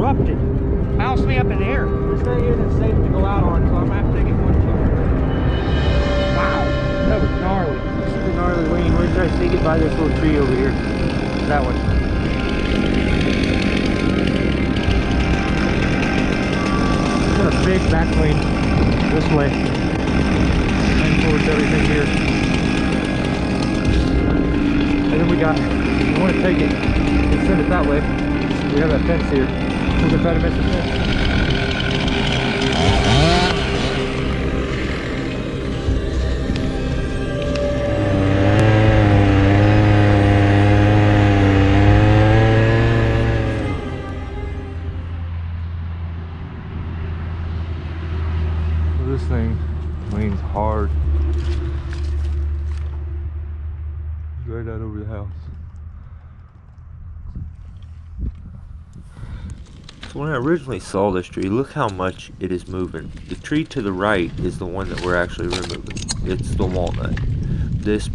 erupted. Bounced me up in the air. This thing isn't safe to go out on, so I'm gonna have to take it one shot. Wow, that was gnarly. You see the gnarly lean? We're gonna try to sneak it by this little tree over here. That one. Got a big back lean this way. And towards everything here. And then we want to take it and send it that way. We have that fence here. We're gonna try to miss the fence. This thing leans hard. Right out over the house. So when I originally saw this tree, look how much it is moving. The tree to the right is the one that we're actually removing. It's the walnut. This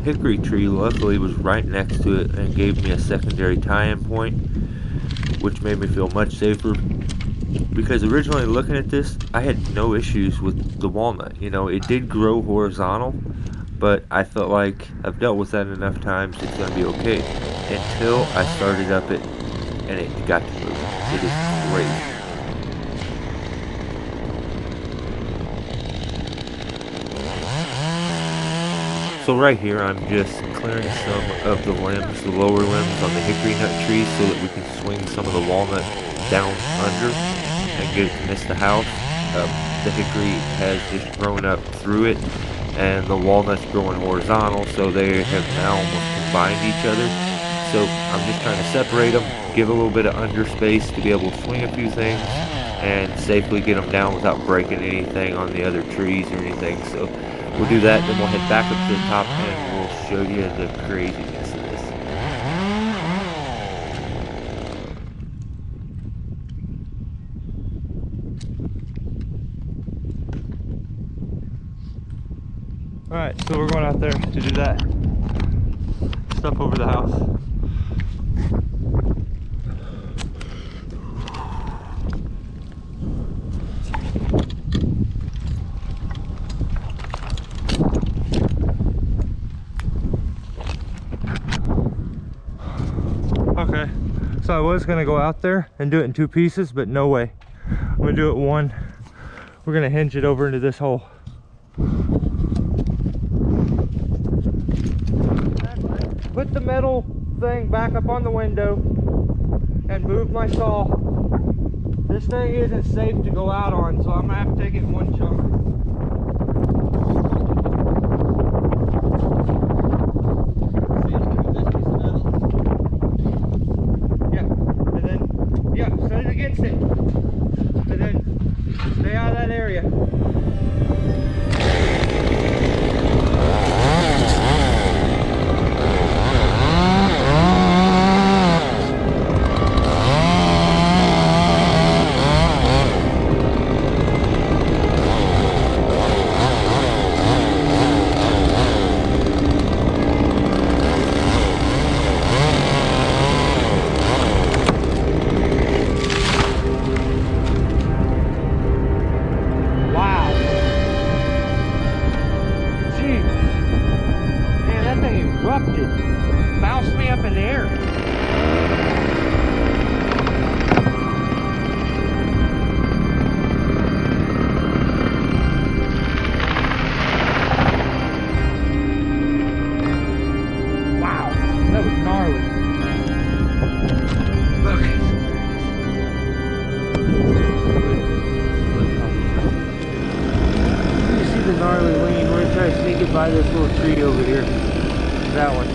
hickory tree luckily was right next to it and gave me a secondary tie-in point, which made me feel much safer. Because originally looking at this, I had no issues with the walnut. You know, it did grow horizontal, but I felt like I've dealt with that enough times, it's going to be okay. Until I started up it and it got to move. It is crazy. So right here I'm just clearing some of the limbs, the lower limbs on the hickory nut tree so that we can swing some of the walnut down under and get it to miss the house. The hickory has just grown up through it and the walnut's growing horizontal, so they have now almost combined each other. So I'm just trying to separate them, give a little bit of under space to be able to swing a few things and safely get them down without breaking anything on the other trees or anything. So we'll do that, then we'll head back up to the top and we'll show you the craziness of this. Alright, so we're going out there to do that stuff over the house. Okay, so I was gonna go out there and do it in two pieces, but no way. I'm gonna do it one. We're gonna hinge it over into this hole. Put the metal thing back up on the window and move my saw. This thing isn't safe to go out on, so I'm gonna have to take it in one chunk. Set it against it, and then stay out of that area. Erupted, bounced me up in the air. Wow, that was gnarly. Look. You see the gnarly lean? We're gonna try to sneak it by this little tree over here. That one.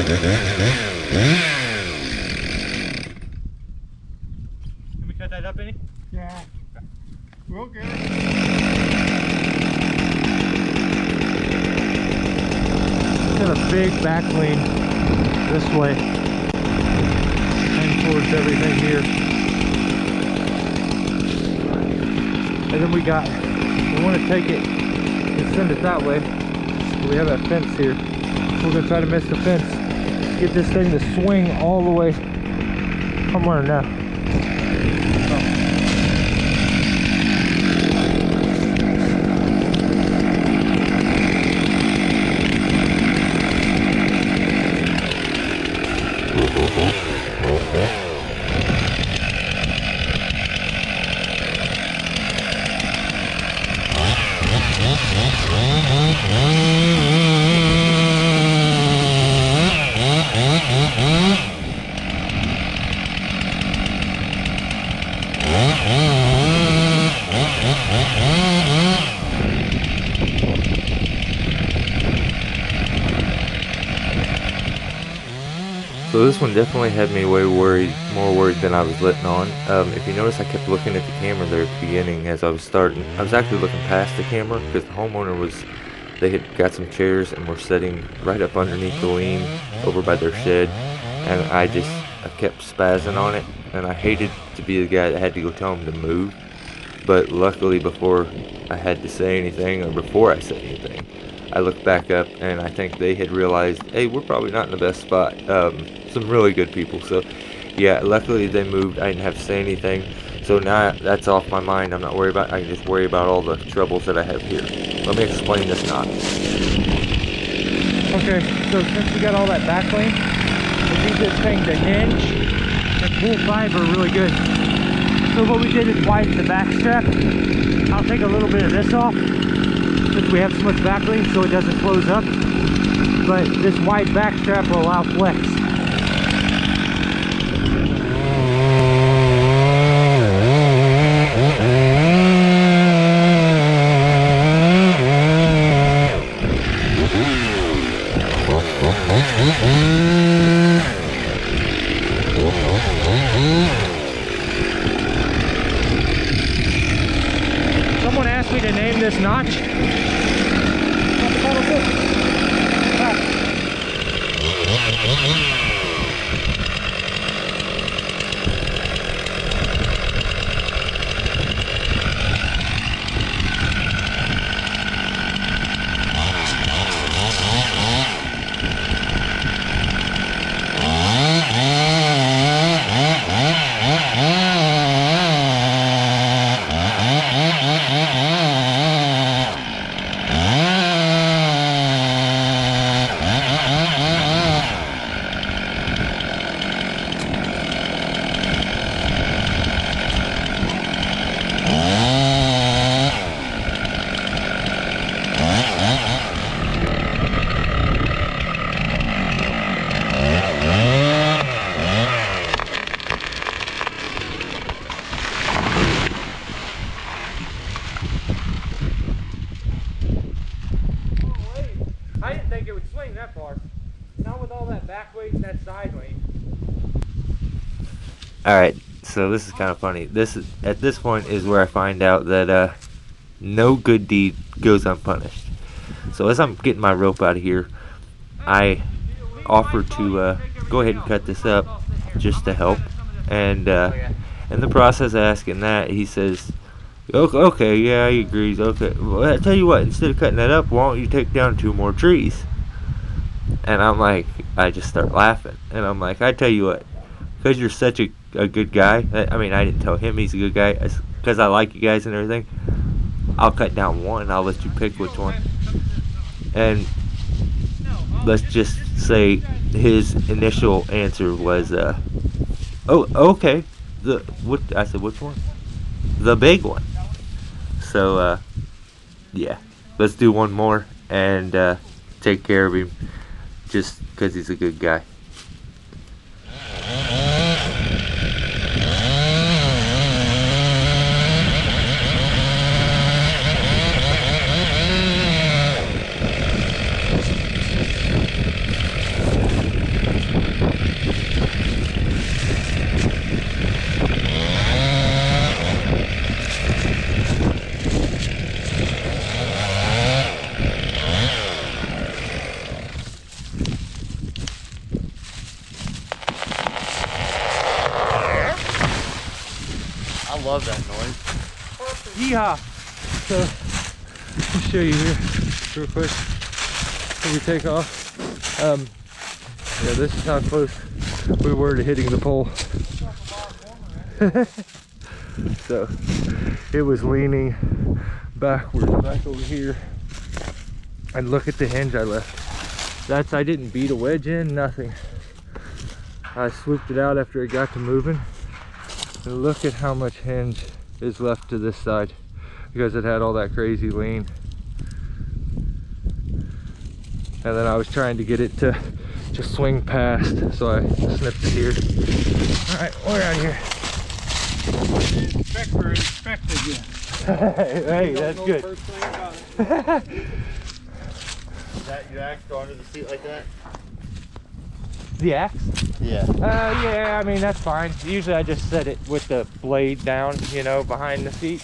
Can we cut that up any? Yeah. We'll get it. Got a big back lean this way and towards everything here. And then we want to take it and send it that way. We have a fence here. We're going to try to miss the fence. Get this thing to swing all the way from where now. So this one definitely had me way worried, more worried than I was letting on. If you notice, I kept looking at the camera there at the beginning as I was starting. I was actually looking past the camera because the homeowner they had got some chairs and were sitting right up underneath the lean over by their shed. And I kept spazzing on it, and I hated to be the guy that had to go tell them to move. But luckily, before I had to say anything, or before I said anything, I looked back up, and I think they had realized, hey, we're probably not in the best spot. Some really good people. So, yeah, luckily they moved. I didn't have to say anything. So now that's off my mind. I'm not worried about it. I can just worry about all the troubles that I have here. Let me explain this knot. Okay, so since we got all that back lane, we need this thing to hinge and pull fiber really good. So what we did is widen the back strap. I'll take a little bit of this off since we have so much back lane so it doesn't close up. But this wide back strap will allow flex. Someone asked me to name this notch. I didn't think it would swing that far. Not with all that back weight and that side weight. Alright, so this is kind of funny. At this point is where I find out that no good deed goes unpunished. So as I'm getting my rope out of here, I offer to go ahead and cut this up just to help. And in the process of asking that, he says, okay, yeah, he agrees. Okay, well, I tell you what, instead of cutting that up, why don't you take down 2 more trees? And I'm like, I just start laughing. And I'm like, I tell you what, because you're such a good guy, I mean, I didn't tell him he's a good guy, because I like you guys and everything, I'll cut down 1, I'll let you pick which one. And let's just say his initial answer was, oh, okay. I said, which one? The big one. So, yeah, let's do 1 more and take care of him just because he's a good guy. I love that noise. Yeehaw! So, let me show you here real quick before we take off. Yeah, this is how close we were to hitting the pole. So, it was leaning backwards back over here. And look at the hinge I left. I didn't beat a wedge in, nothing. I swooped it out after it got to moving. And look at how much hinge is left to this side because it had all that crazy lean. And then I was trying to get it to just swing past, so I snipped it here. All right, we're out here. Inspector inspected you. Hey, that's good. That you axe go under the seat like that? The axe? Yeah. Yeah, I mean, that's fine. Usually I just set it with the blade down, you know, behind the seat.